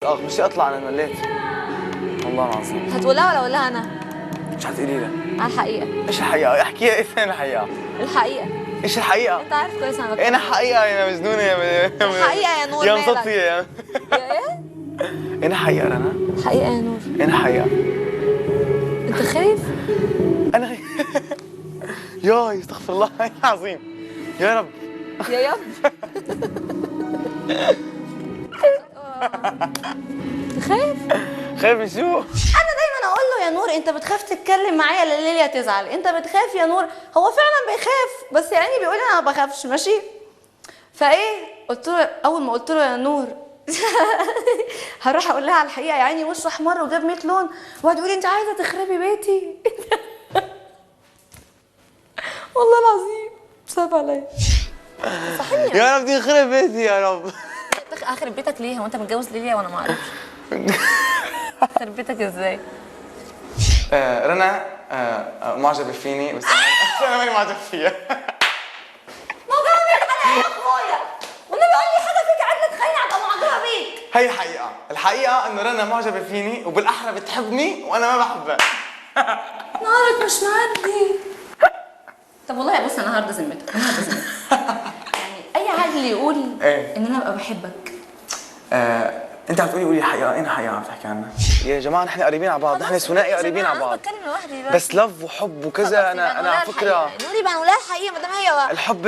مش اطلع انا مليت والله العظيم. هتقولها ولا اقولها انا؟ مش هتقولي لها؟ على الحقيقة. ايش الحقيقة؟ احكيها. ايه فين الحقيقة؟ الحقيقة. ايش الحقيقة؟ انت عارف كويس انا ايه الحقيقة يا مجنونة يا الحقيقة يا نور يا مالك؟ مصطية يا ايه؟ ايه الحقيقة رنا؟ الحقيقة يا نور. ايه الحقيقة؟ انت خايف؟ انا ياي استغفر الله العظيم يا رب. يا يب. خايف؟ خايف من شو؟ انا دايما اقول له يا نور انت بتخاف تتكلم معايا لا ليليا تزعل، انت بتخاف يا نور. هو فعلا بيخاف بس يعني بيقول لي انا ما بخافش ماشي. فايه قلت له اول ما قلت له يا نور هروح اقول لها على الحقيقه، يا عيني وشه احمر وجاب 100 لون وقعد يقول لي انت عايزه تخربي بيتي. والله العظيم صعب عليا. صحيح يا رب دي يخرب بيتي يا رب. اخرب بيتك ليه؟ هو انت متجوز ليليا وانا ما اعرفش؟ اخرب بيتك ازاي؟ رنا معجبة فيني بس انا ماني معجب فيها. موضوع مين يا اخويا؟ والنبي قول لي حاجه فيك عدلك خليني ابقى معجبه بيك. هي الحقيقة انه رنا معجبة فيني وبالاحرى بتحبني وانا ما بحبها. نهارك مش معدي. طب والله بص انا هارد ذمتك، انا هارد ذمتك. يعني اي حد اللي يقول ايه ان انا ابقى بحبك. انت عم تقولي قولي الحقيقة، ايه الحقيقة عم تحكي عنها؟ يا جماعة نحن قريبين على بعض، نحن ثنائي قريبين على بعض. بتكلم لوحدي بس لف وحب وكذا انا على فكرة نوري بقى نقولها الحقيقة ما دام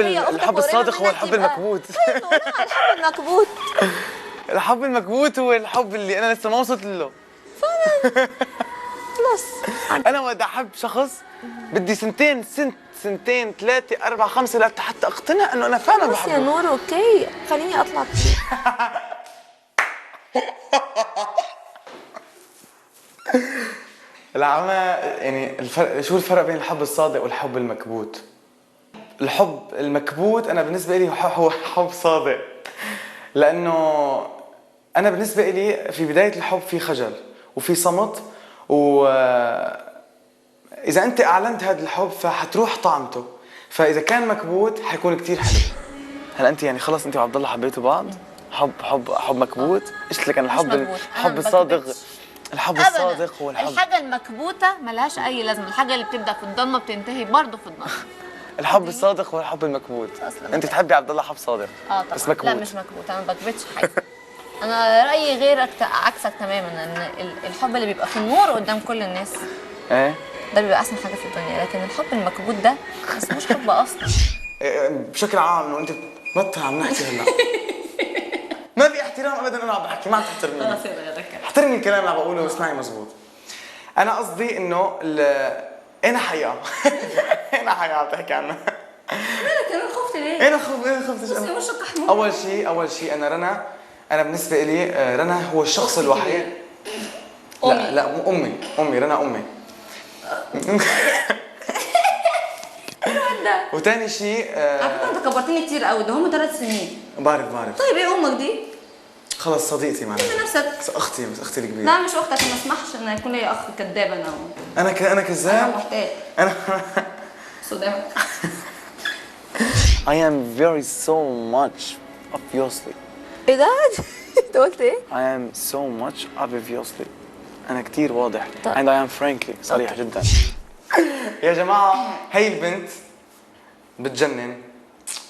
هي الحب الصادق هو الحب المكبوت. نقولها الحب المكبوت. الحب المكبوت هو الحب اللي انا لسه ما وصلت له. خلص. انا وقت احب شخص بدي سنتين 3 4 5 لحتى اقتنع انه انا فعلا بس بحبه. يا نور اوكي خليني اطلع. العمى يعني الفرق، شو الفرق بين الحب الصادق والحب المكبوت؟ الحب المكبوت انا بالنسبه لي هو حب صادق، لانه انا بالنسبه لي في بدايه الحب في خجل وفي صمت، و اذا انت اعلنت هذا الحب فحتروح طعمته، فاذا كان مكبوت حيكون كثير حلو. هلا انت يعني خلص انت وعبد الله حبيتوا بعض حب مكبوت؟ قلت لك انا الحب الصادق. الحب الصادق هو الحب. الحاجة المكبوتة ملهاش أي لازمة، الحاجة اللي بتبدأ في الضلمة بتنتهي برضه في الضلمة. الحب الصادق هو الحب المكبوت. انت بتحبي عبد الله حب صادق؟ طبعا. بس مكبوت. لا مش مكبوت، انا ما بكبتش حاجه. انا رايي غيرك عكسك تماما، ان الحب اللي بيبقى في النور قدام كل الناس ايه ده بيبقى احسن حاجه في الدنيا، لكن الحب المكبوت ده مش حب اصلا. بشكل عام انه انت بطل عم نحكي هلا. ما في احترام ابدا، انا عم بحكي ما عم تحترميني. خلاص يا ذكر احترمي الكلام اللي عم بقوله واسمعي مزبوط. انا قصدي انه انا حقيقة. انا حقيقة عم تحكي عنها. مالك انا خفت ليه؟ انا خفتش بصي انا. وشك احمر. اول شيء انا رنا، انا بالنسبة لي رنا هو الشخص الوحيد. لا مو امي رنا امي. وثاني شيء على فكره انت كبرتني كتير قوي، ده هم 3 سنين. بعرف. طيب ايه امك دي؟ خلص صديقتي معنا. انت نفسك. اختي الكبيرة. لا مش اختك، ما اسمحش ان يكون لي اخ كذاب. انا كذاب. انا محتاج. انا صدام. I am very so much obviously. ايه ده؟ انت قلت ايه؟ I am so much obviously. أنا كتير واضح. طيب. and I am frankly صريح جدا. يا جماعة هي البنت بتجنن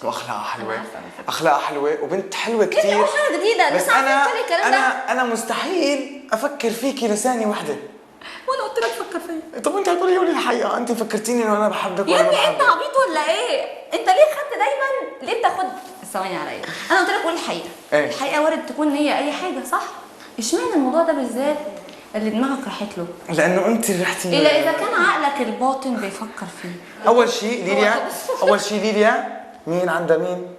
واخلاقها حلوة وبنت حلوة كتير. ايه حاجه جديده بس لسه عارفه الكلام ده. أنا مستحيل أفكر فيكي لثانية واحدة. وانا قلت لك فكر فيا. طب أنت هتقولي لي الحقيقة، أنت فكرتيني إنه أنا بحبك يا ولا ما ابني انت بحبك. عبيط ولا ايه؟ انت ليه خدت دايما ليه بتاخد ثواني عليا؟ انا قلت لك قول الحقيقه. ايه؟ الحقيقه وارد تكون هي اي حاجه صح؟ اشمعنى الموضوع ده بالذات اللي دماغك راحت له؟ لأنه أنت اللي رحتي. الا اذا كان عقلك الباطن بيفكر فيه. أول شيء ليليا مين عندها مين؟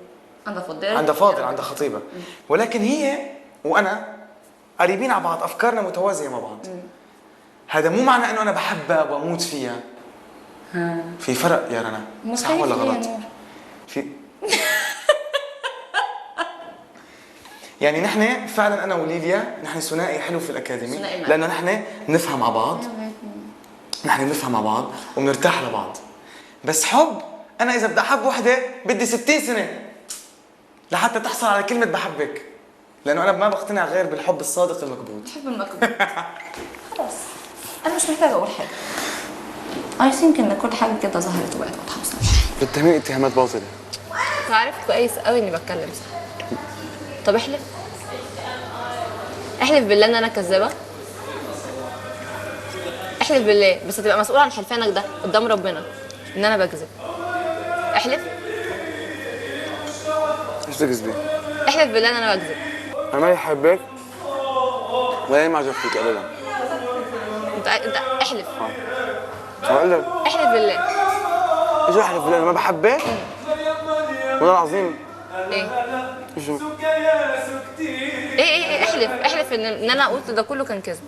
عندها فاضل، عندها خطيبة. ولكن هي وأنا قريبين على بعض، أفكارنا متوازية مع بعض. هذا مو معنى إنه أنا بحبها وبموت فيها. في فرق يا رنا، صح ولا غلط؟ في يعني نحن فعلا أنا وليليا نحن ثنائي حلو في الأكاديمي، لأنه نحن نفهم مع بعض. نحن بنفهم مع بعض وبنرتاح لبعض. بس حب، أنا إذا بدي أحب وحدة بدي 60 سنة لحتى تحصل على كلمة بحبك. لانه انا ما بقتنع غير بالحب الصادق المكبوت. بحب المكبوت. خلاص انا مش محتاجه اقول حاجه. اي ثينك ان كل حاجه كده ظهرت وبقت واضحه بصراحه. بتتهمني اتهامات باطله. انت عارف كويس قوي اني بتكلم صح. طب احلف. احلف بالله ان انا كذابه. احلف بالله، بس هتبقى مسؤول عن حلفانك ده قدام ربنا ان انا بكذب. احلف. ايش تكذبي؟ احلف بالله ان انا بكذب. انا ما بحبك ولا ما عجب فيك ابدا. انت احلف. بقول لك احلف بالله. ايش احلف بالله انا ما بحبك؟ والله العظيم. ايه ايش ايه احلف ان انا قلت ده كله كان كذب.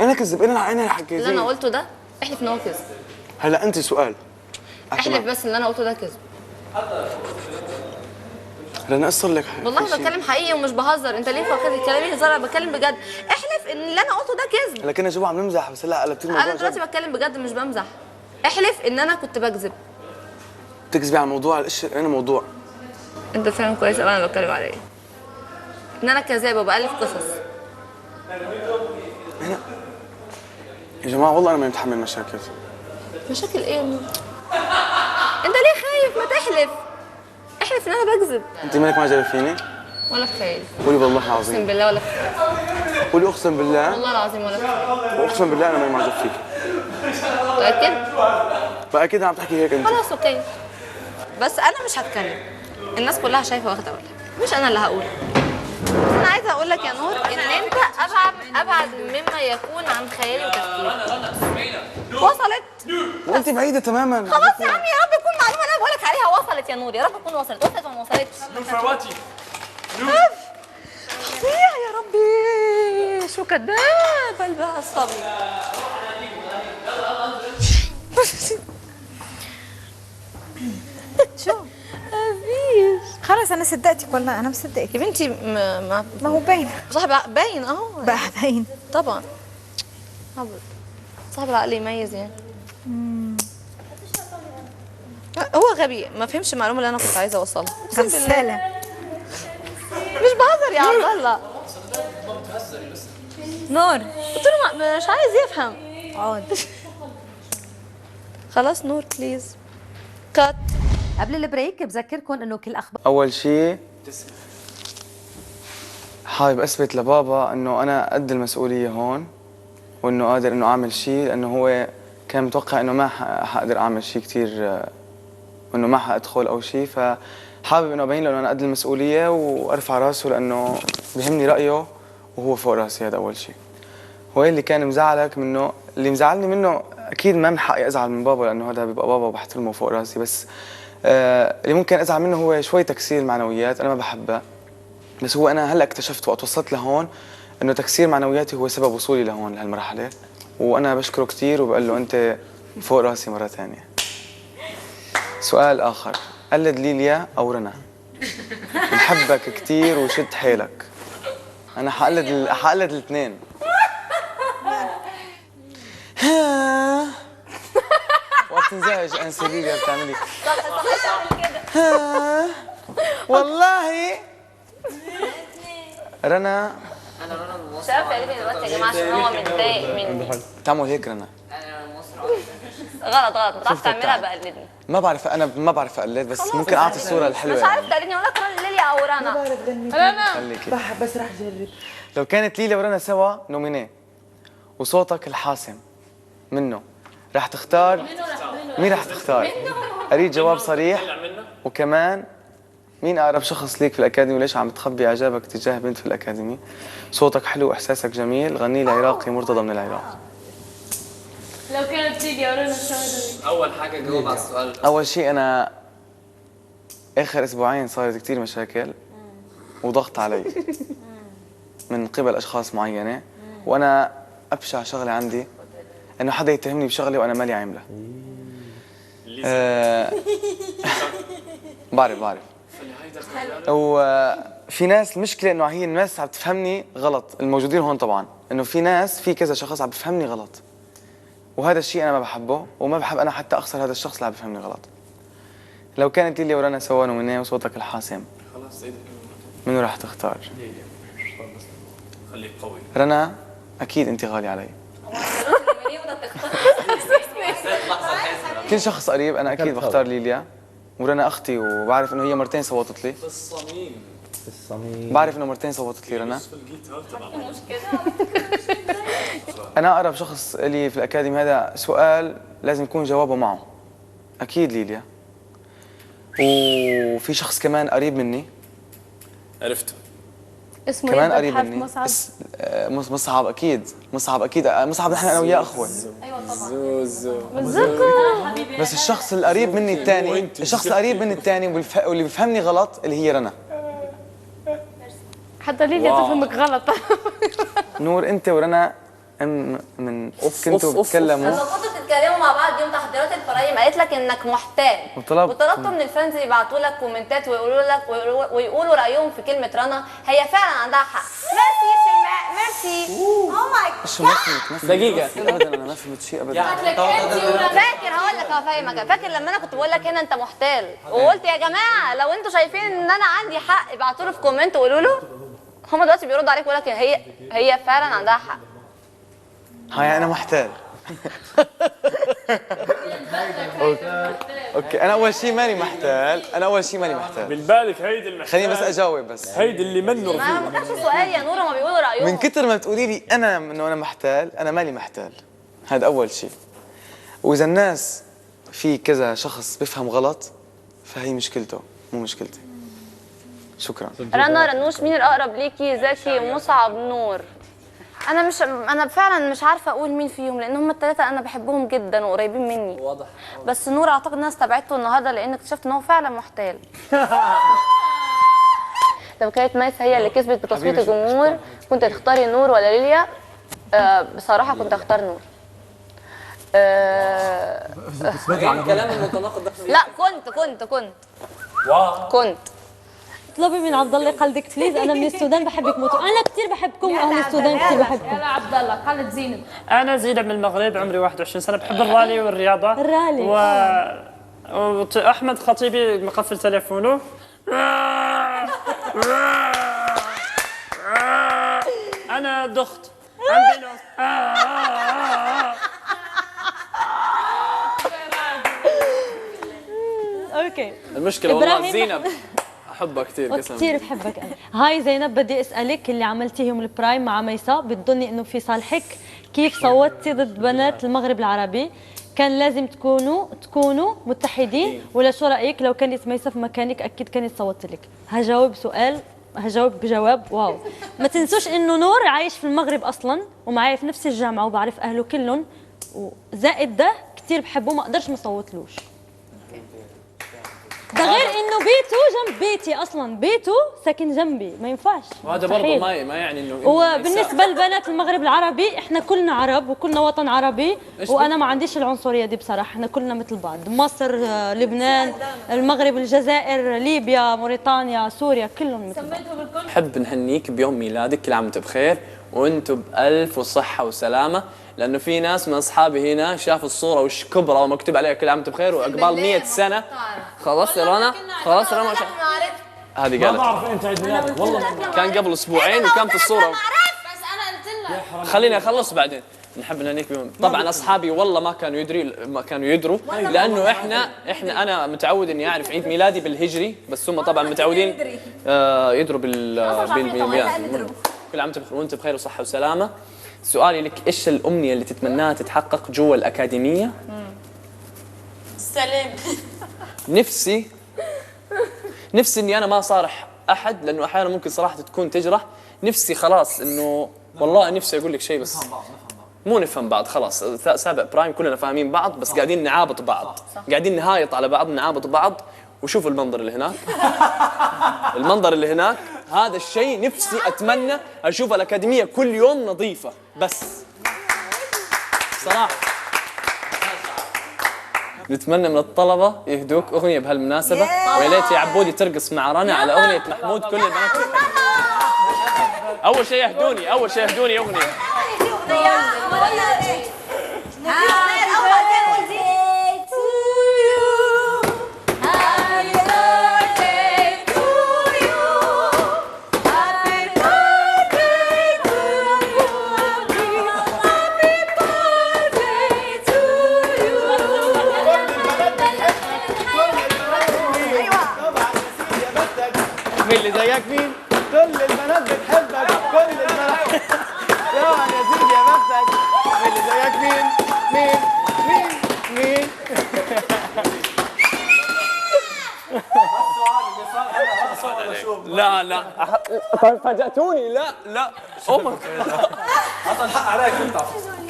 انا كذب؟ انا اللي حكيت انا قلته ده احلف ان هو كذب. هلا انت سؤال. احلف بس اللي انا قلته ده كذب. لان اصر لك والله بتكلم حقيقي ومش بهزر. انت ليه فاكر كلامي هزار؟ انا بتكلم بجد. احلف ان اللي انا قلته ده كذب. لكن جوا عم نمزح بس هلا قلبت الموضوع. انا دلوقتي بتكلم بجد مش بمزح. احلف ان انا كنت بكذب. تكذبي على موضوع الاشياء. انا موضوع انت فاهم كويس قوي انا بتكلم على ايه. ان انا كذابه وبالف قصص. يا جماعه والله انا ما متحمل مشاكل. مشاكل ايه؟ انت ليه خايف؟ ما تحلف. احلف ان انا بكذب. انت مالك معجبه فيني؟ ولا في خيال. قولي والله اقسم العظيم. بالله ولا في خيال. قولي اقسم بالله. والله العظيم ولا في خيال. واقسم بالله انا ماني معجب فيك. متاكد؟ بقى اكيد عم تحكي هيك انت. خلاص اوكي. بس انا مش هتكلم. الناس كلها شايفه واخده بالها. مش انا اللي هقول. انا عايزه اقول لك يا نور ان انت ابعد مما يكون عن خيالي وتفكيري. وصلت؟ وانت بعيده تماما. خلاص يا عم، يا رب تكون المعلومه اللي انا بقول لك عليها وصلت يا نور. يا رب تكون وصلت ولا ما وصلتش. فظيع يا ربي. شو كذاب قلبها الصبي. شو؟ مفيش. خلص انا صدقتك والله، انا مصدقك. يا بنتي ما هو باين صاحب باين اهو. بقى باين. طبعا. صاحب العقل يميز يعني. هو غبي ما فهمش المعلومه اللي انا كنت عايزه اوصلها. غسالة. مش بهزر يا عبد الله. نور قلت له مش عايز يفهم. اقعد. خلاص نور بليز كات. قبل البريك بذكركم انه كل اخبار اول شيء حابب اثبت لبابا انه انا قد المسؤوليه هون، وانه قادر انه اعمل شيء، لانه هو كان متوقع انه ما حقدر اعمل شيء كثير، وانه ما حادخل او شيء، فحابب انه ابين له انه انا قد المسؤوليه وارفع راسه، لانه بهمني رايه وهو فوق راسي. هذا اول شيء. هو اللي كان مزعلك منه، اللي مزعلني منه اكيد ما من حقي ازعل من بابا، لانه هذا بيبقى بابا وبحترمه فوق راسي، بس اللي ممكن ازعل منه هو شوي تكسير معنويات. انا ما بحبها، بس هو انا هلا اكتشفت وقت وصلت لهون انه تكسير معنوياتي هو سبب وصولي لهون لهالمرحله، وانا بشكره كثير وبقول له انت فوق راسي مره ثانيه. سؤال اخر، قلد ليليا او رنا؟ بحبك كثير وشد حيلك. انا حقلد الاثنين. وقت تنزعج انسه ليليا بتعملي والله. رنا شايف قلبي دلوقتي يا جماعه عشان هو متضايق مني. تعمل هيك رنا. غلط ما تعرفش تعملها بقلدني. ما بعرف، انا ما بعرف اقلد، بس ممكن اعطي الصوره الحلوه. مش عارف تقلدني ولا كمان ليليا او رنا. رنا خليكي بس رح جرب. لو كانت ليليا ورنا سوا نومينيه وصوتك الحاسم منه، رح تختار مين؟ رح تختار؟ اريد جواب صريح. وكمان مين اقرب شخص ليك في الاكاديمي؟ وليش عم تخبي اعجابك تجاه بنت في الاكاديمي؟ صوتك حلو واحساسك جميل، غني لي عراقي مرتضى من العراق. لو كانت ليليا ورنا شو أول حاجة جاوب على السؤال. اول شيء انا اخر اسبوعين صارت كثير مشاكل وضغط علي من قبل اشخاص معينه، وانا ابشع شغله عندي انه حدا يتهمني بشغله وانا مالي عامله. بعرف. وفي ناس، المشكله انه هي الناس عم تفهمني غلط، الموجودين هون طبعا، انه في ناس، في كذا شخص عم بفهمني غلط، وهذا الشيء انا ما بحبه، وما بحب انا حتى اخسر هذا الشخص اللي عم بفهمني غلط. لو كانت ليليا ورنا سوا نومينيه وصوتك الحاسم، خلاص إيه ده؟ منو راح تختار؟ خليك قوي. رنا اكيد انت غالي علي. كل شخص قريب انا اكيد بختار ليليا، ورنا اختي وبعرف انه هي مرتين صوتت لي. الصميم. بعرف انه مرتين صوتت لي رنا. انا اقرب شخص لي في الاكاديمي، هذا سؤال لازم يكون جوابه معه. اكيد ليليا. وفي شخص كمان قريب مني. عرفته. اسمه كمان ايه؟ قريب بحرف مني. مصعب. مصعب اكيد. مصعب اكيد. مصعب نحن انا وياه اخوه. زوزو. بس الشخص القريب مني الثاني، الشخص القريب مني الثاني واللي بيفهمني غلط اللي هي رنا. حتى ليليا تفهمك غلط. نور انت ورنا من كنتوا بتتكلموا لما كنتوا بتتكلموا مع بعض يوم تحضيرات الفرايم قالت لك انك محتال، وطلبت من الفانز يبعتوا لك كومنتات ويقولوا لك ويقولوا رايهم في كلمه رنا. هي فعلا عندها حق. ميرسي يا شيماء، ميرسي. او ماي شو ما فهمت دقيقة. ابدا، انا ما فهمت شيء ابدا. فاكر هقول لك افهمك. فاكر لما انا كنت بقول لك هنا انت محتال وقلت يا جماعه لو انتوا شايفين ان انا عندي حق ابعتوا له في كومنت وقولوا له. هم دلوقتي بيردوا عليك ويقول لك هي فعلا عندها حق. هاي انا محتال. اوكي انا اول شيء ماني محتال. من بالك هيدي المحتال. خليني بس اجاوب بس. هيدي اللي منه ما كانش سؤال يا نور، هما بيقولوا رايهم. من كتر ما بتقولي لي انا انه انا محتال، انا مالي محتال. هذا اول شيء. واذا الناس في كذا شخص بيفهم غلط فهي مشكلته مو مشكلتي. شكرا. رنا، رنوش، مين الاقرب ليكي؟ زكي، مصعب، نور؟ انا فعلا مش عارفه اقول مين فيهم لان هم الثلاثه انا بحبهم جدا وقريبين مني. واضح. بس نور اعتقد ان انا استبعدته النهارده لان اكتشفت ان هو فعلا محتال. لو كانت ميس هي اللي كسبت بتصويت الجمهور كنت هتختاري نور ولا ليليا؟ بصراحه كنت هختار نور. الكلام المتناقض ده. لا كنت اطلبي من عبد الله يقلدك بليز. انا من السودان بحبك موت. انا كثير بحبكم واهل السودان كثير بحبكم. يلا عبد الله، خالد زينب. أنا زينب من المغرب، عمري 21 سنة، بحب الرالي والرياضة. الرالي. وأحمد خطيبي مقفل تليفونه. أنا دخت. عندي اوكي. المشكلة والله إبراهيم. زينب احبها كثير قسما. كثير بحبك انا. هاي زينب، بدي اسالك اللي عملتيه يوم البرايم مع ميساء بتظني انه في صالحك؟ كيف صوتتي ضد بنات المغرب العربي؟ كان لازم تكونوا متحدين ولا شو رايك؟ لو كانت ميساء في مكانك اكيد كانت صوتت لك. هجاوب بجواب واو. ما تنسوش انه نور عايش في المغرب اصلا ومعايا في نفس الجامعه وبعرف اهله كلهم، وزائد ده كثير بحبه ما اقدرش ما صوتلوش. ده غير انه بيته جنب بيتي اصلا، بيته ساكن جنبي، ما ينفعش. وهذا برضه ما يعني انه وبالنسبه لبنات المغرب العربي احنا كلنا عرب وكلنا وطن عربي، وانا ما عنديش العنصريه دي بصراحه. احنا كلنا مثل بعض، مصر، لبنان، المغرب، الجزائر، ليبيا، موريتانيا، سوريا، كلهم مثل بعض. نحب نهنيك بيوم ميلادك، كل عام وانت بخير وانتم بألف صحة وسلامة، لأنه في ناس من أصحابي هنا شافوا الصورة وش كبرى ومكتوب عليها كل عام وانت بخير وعقبال 100 سنة. خلاص يا رنا، خلاص رنا. هذه قالت. ما بعرف امتى عيد ميلادك والله. كان قبل أسبوعين وكان في الصورة. بس انا قلت لك. خليني أخلص بعدين. نحب نهنيك بيوم. طبعا أصحابي والله ما كانوا يدروا لأنه إحنا أنا متعود إني أعرف عيد ميلادي بالهجري، بس هم طبعا متعودين يدروا بالميلاد. كل عام وانت بخير وصحة وسلامة. سؤالي لك، ايش الأمنية اللي تتمناها تتحقق جوا الأكاديمية؟ السلام. نفسي إني أنا ما صارح أحد، لأنه أحيانا ممكن صراحة تكون تجرح. نفسي خلاص إنه والله نفسي أقول لك شيء بس مو نفهم بعض. خلاص سابق برايم كلنا فاهمين بعض بس قاعدين نعابط بعض، قاعدين نهايط على بعض، نعابط بعض. وشوفوا المنظر اللي هناك، المنظر اللي هناك، هذا الشيء نفسي أتمنى أشوف الأكاديمية كل يوم نظيفة بس صراحة. نتمنى من الطلبة يهدوك أغنية بهالمناسبة، ويا ليت يا عبودي ترقص مع رنا على أغنية محمود كل البنات أول شيء يهدوني أغنية. في اللي زيك مين؟ كل البنات بتحبك، كل البنات يعني يا سيدي يا بختك. في اللي زيك مين؟ مين؟ لا لا فاجأتوني. لا اوه اصلا الحق عليك انت.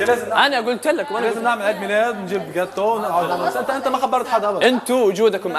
لازم انا قلت لك وانا لازم نعمل عيد ميلاد نجيب جاتو ونقعد. انت ما خبرت حدا ابدا. انتوا وجودكم